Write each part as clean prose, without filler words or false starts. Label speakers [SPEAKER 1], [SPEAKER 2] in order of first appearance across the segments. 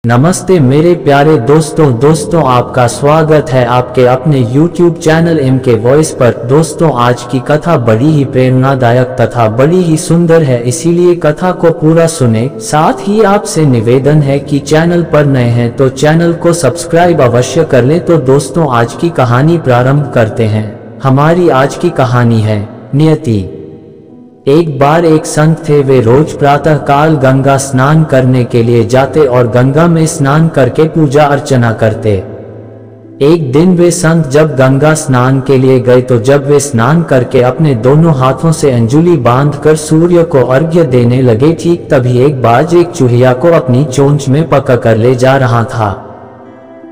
[SPEAKER 1] नमस्ते मेरे प्यारे दोस्तों आपका स्वागत है आपके अपने YouTube चैनल MK वॉइस पर। दोस्तों आज की कथा बड़ी ही प्रेरणादायक तथा बड़ी ही सुंदर है, इसीलिए कथा को पूरा सुने। साथ ही आपसे निवेदन है कि चैनल पर नए हैं तो चैनल को सब्सक्राइब अवश्य कर लें। तो दोस्तों आज की कहानी प्रारंभ करते हैं। हमारी आज की कहानी है नियति। एक बार एक संत थे, वे रोज प्रातः काल गंगा स्नान करने के लिए जाते और गंगा में स्नान करके पूजा अर्चना करते। एक दिन वे संत जब गंगा स्नान के लिए गए तो जब वे स्नान करके अपने दोनों हाथों से अंजुली बांधकर सूर्य को अर्घ्य देने लगे, ठीक तभी एक बाज एक चूहिया को अपनी चोंच में पकड़कर ले जा रहा था।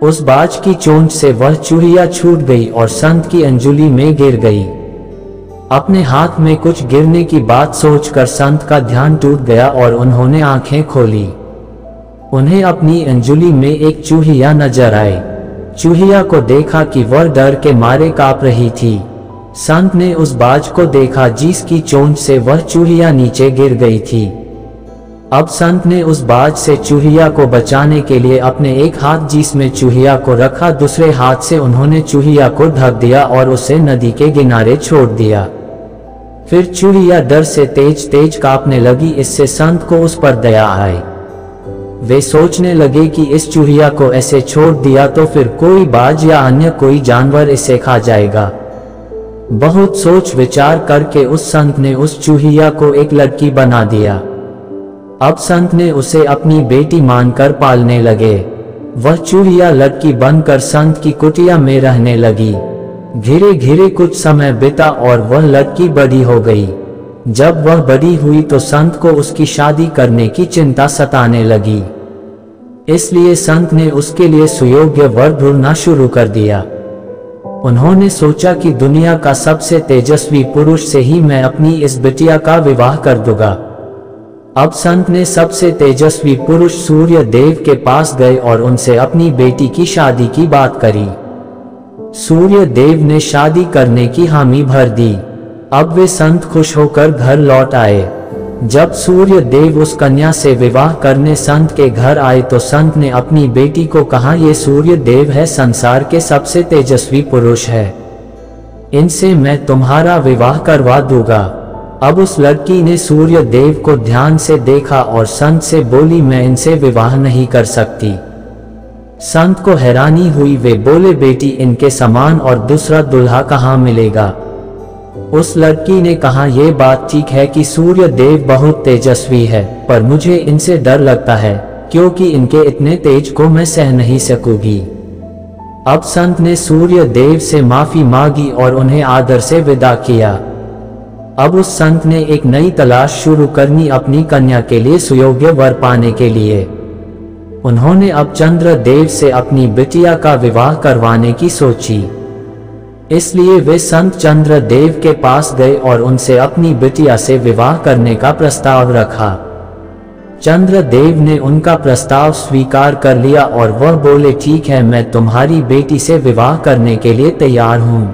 [SPEAKER 1] उस बाज की चोंच से वह चूहिया छूट गई और संत की अंजुली में गिर गई। अपने हाथ में कुछ गिरने की बात सोचकर संत का ध्यान टूट गया और उन्होंने आंखें खोली। उन्हें अपनी अंजुली में एक चूहिया नजर आई। चूहिया को देखा कि वह डर के मारे कांप रही थी। संत ने उस बाज को देखा जिसकी चोंच से वह चूहिया नीचे गिर गई थी। अब संत ने उस बाज से चूहिया को बचाने के लिए अपने एक हाथ जिसमें चूहिया को रखा, दूसरे हाथ से उन्होंने चूहिया को ढक दिया और उसे नदी के किनारे छोड़ दिया। फिर चूहिया डर से तेज तेज कांपने लगी। इससे संत को उस पर दया आई। वे सोचने लगे कि इस चूहिया को ऐसे छोड़ दिया तो फिर कोई बाज या अन्य कोई जानवर इसे खा जाएगा। बहुत सोच विचार करके उस संत ने उस चूहिया को एक लड़की बना दिया। अब संत ने उसे अपनी बेटी मानकर पालने लगे। वह चूहिया लड़की बनकर संत की कुटिया में रहने लगी। धीरे धीरे कुछ समय बीता और वह लड़की बड़ी हो गई। जब वह बड़ी हुई तो संत को उसकी शादी करने की चिंता सताने लगी। इसलिए संत ने उसके लिए सुयोग्य वर ढूंढना शुरू कर दिया। उन्होंने सोचा कि दुनिया का सबसे तेजस्वी पुरुष से ही मैं अपनी इस बिटिया का विवाह कर दूंगा। अब संत ने सबसे तेजस्वी पुरुष सूर्य देव के पास गए और उनसे अपनी बेटी की शादी की बात करी। सूर्य देव ने शादी करने की हामी भर दी। अब वे संत खुश होकर घर लौट आए। जब सूर्य देव उस कन्या से विवाह करने संत के घर आए तो संत ने अपनी बेटी को कहा, ये सूर्य देव है, संसार के सबसे तेजस्वी पुरुष है, इनसे मैं तुम्हारा विवाह करवा दूंगा। अब उस लड़की ने सूर्य देव को ध्यान से देखा और संत से बोली, मैं इनसे विवाह नहीं कर सकती। संत को हैरानी हुई। वे बोले, बेटी इनके समान और दूसरा दुल्हा कहाँ मिलेगा। उस लड़की ने कहा, यह बात ठीक है कि सूर्य देव बहुत तेजस्वी है, पर मुझे इनसे डर लगता है क्योंकि इनके इतने तेज को मैं सह नहीं सकूंगी। अब संत ने सूर्य देव से माफी मांगी और उन्हें आदर से विदा किया। अब उस संत ने एक नई तलाश शुरू करनी अपनी कन्या के लिए सुयोग्य वर पाने के लिए। उन्होंने अब चंद्रदेव से अपनी बिटिया का विवाह करवाने की सोची। इसलिए वे संत चंद्रदेव के पास गए और उनसे अपनी बिटिया से विवाह करने का प्रस्ताव रखा। चंद्रदेव ने उनका प्रस्ताव स्वीकार कर लिया और वह बोले, ठीक है, मैं तुम्हारी बेटी से विवाह करने के लिए तैयार हूँ।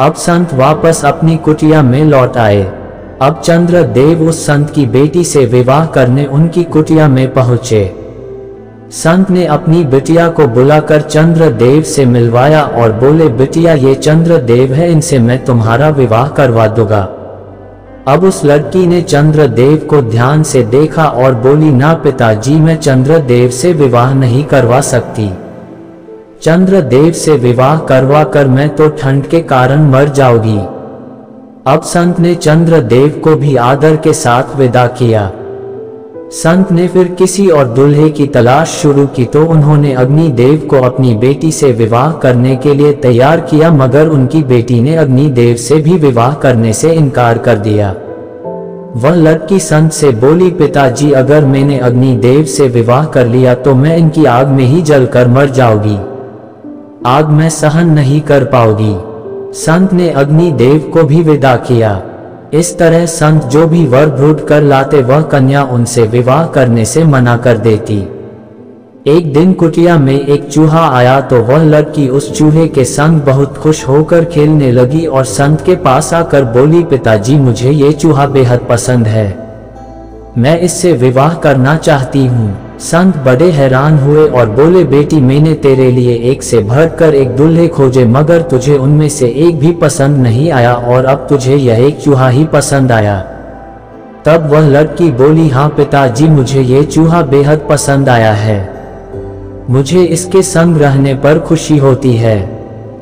[SPEAKER 1] अब संत वापस अपनी कुटिया में लौट आए। अब चंद्रदेव उस संत की बेटी से विवाह करने उनकी कुटिया में पहुंचे। संत ने अपनी बिटिया को बुलाकर चंद्रदेव से मिलवाया और बोले, बिटिया ये चंद्रदेव है, इनसे मैं तुम्हारा विवाह करवा दूंगा। अब उस लड़की ने चंद्रदेव को ध्यान से देखा और बोली, ना पिताजी, मैं चंद्रदेव से विवाह नहीं करवा सकती। चंद्रदेव से विवाह करवा कर मैं तो ठंड के कारण मर जाऊंगी। अब संत ने चंद्रदेव को भी आदर के साथ विदा किया। संत ने फिर किसी और दूल्हे की तलाश शुरू की तो उन्होंने अग्निदेव को अपनी बेटी से विवाह करने के लिए तैयार किया, मगर उनकी बेटी ने अग्निदेव से भी विवाह करने से इनकार कर दिया। वह लड़की संत से बोली, पिताजी, अगर मैंने अग्निदेव से विवाह कर लिया तो मैं इनकी आग में ही जलकर मर जाऊंगी। आग मैं सहन नहीं कर पाऊंगी। संत ने अग्निदेव को भी विदा किया। इस तरह संत जो भी वर ढूंढ कर लाते वह कन्या उनसे विवाह करने से मना कर देती। एक दिन कुटिया में एक चूहा आया तो वह लड़की उस चूहे के संग बहुत खुश होकर खेलने लगी और संत के पास आकर बोली, पिताजी, मुझे ये चूहा बेहद पसंद है, मैं इससे विवाह करना चाहती हूँ। संत बड़े हैरान हुए और बोले, बेटी मैंने तेरे लिए एक से बढ़कर एक दूल्हे खोजे, मगर तुझे उनमें से एक भी पसंद नहीं आया और अब तुझे यह एक चूहा ही पसंद आया। तब वह लड़की बोली, हाँ पिताजी, मुझे ये चूहा बेहद पसंद आया है। मुझे इसके संग रहने पर खुशी होती है,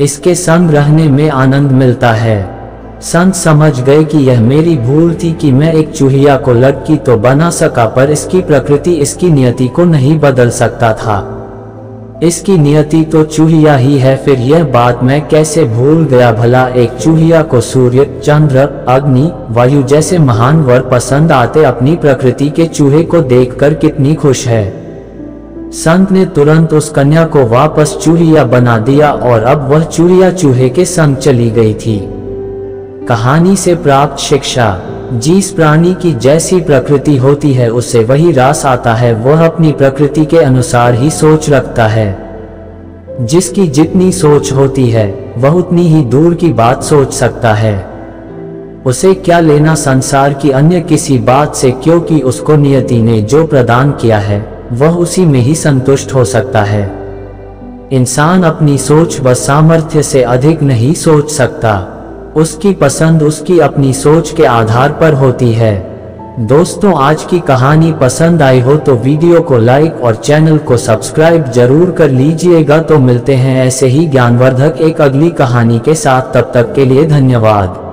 [SPEAKER 1] इसके संग रहने में आनंद मिलता है। संत समझ गए कि यह मेरी भूल थी कि मैं एक चूहिया को लड़की तो बना सका, पर इसकी प्रकृति, इसकी नियति को नहीं बदल सकता था। इसकी नियति तो चूहिया ही है। फिर यह बात मैं कैसे भूल गया भला। एक चूहिया को सूर्य, चंद्र, अग्नि, वायु जैसे महान वर पसंद आते, अपनी प्रकृति के चूहे को देखकर कितनी खुश है। संत ने तुरंत उस कन्या को वापस चूहिया बना दिया और अब वह चूहिया चूहे के संग चली गई थी। कहानी से प्राप्त शिक्षा। जिस प्राणी की जैसी प्रकृति होती है उसे वही रास आता है। वह अपनी प्रकृति के अनुसार ही सोच रखता है। जिसकी जितनी सोच होती है वह उतनी ही दूर की बात सोच सकता है। उसे क्या लेना संसार की अन्य किसी बात से, क्योंकि उसको नियति ने जो प्रदान किया है वह उसी में ही संतुष्ट हो सकता है। इंसान अपनी सोच व सामर्थ्य से अधिक नहीं सोच सकता। उसकी पसंद उसकी अपनी सोच के आधार पर होती है। दोस्तों, आज की कहानी पसंद आई हो तो वीडियो को लाइक और चैनल को सब्सक्राइब जरूर कर लीजिएगा। तो मिलते हैं ऐसे ही ज्ञानवर्धक एक अगली कहानी के साथ। तब तक के लिए धन्यवाद।